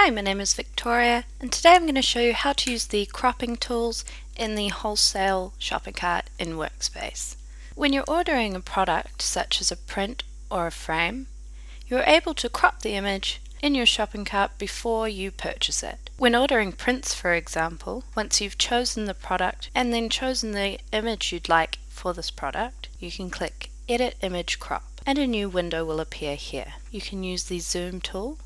Hi, my name is Victoria, and today I'm going to show you how to use the cropping tools in the Wholesale shopping cart in Workspace. When you're ordering a product such as a print or a frame, you're able to crop the image in your shopping cart before you purchase it. When ordering prints, for example, once you've chosen the product and then chosen the image you'd like for this product, you can click Edit Image Crop and a new window will appear here. You can use the Zoom tool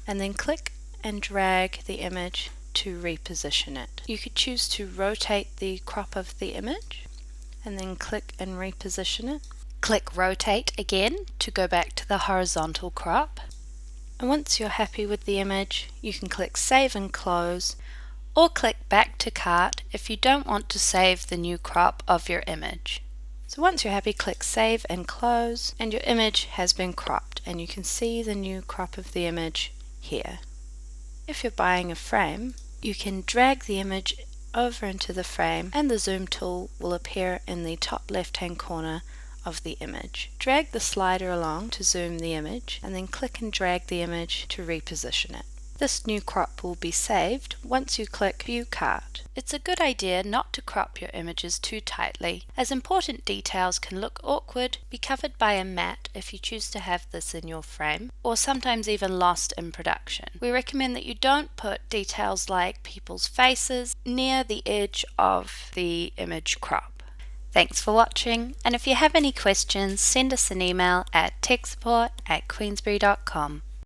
and then click and drag the image to reposition it. You could choose to rotate the crop of the image and then click and reposition it. Click Rotate again to go back to the horizontal crop. And once you're happy with the image, you can click Save and Close or click Back to Cart if you don't want to save the new crop of your image. So once you're happy, click Save and Close and your image has been cropped and you can see the new crop of the image here. If you're buying a frame, you can drag the image over into the frame and the zoom tool will appear in the top left hand corner of the image. Drag the slider along to zoom the image and then click and drag the image to reposition it. This new crop will be saved once you click View Cart. It's a good idea not to crop your images too tightly, as important details can look awkward, be covered by a mat if you choose to have this in your frame, or sometimes even lost in production. We recommend that you don't put details like people's faces near the edge of the image crop. Thanks for watching, and if you have any questions, send us an email at techsupport@queensberry.com.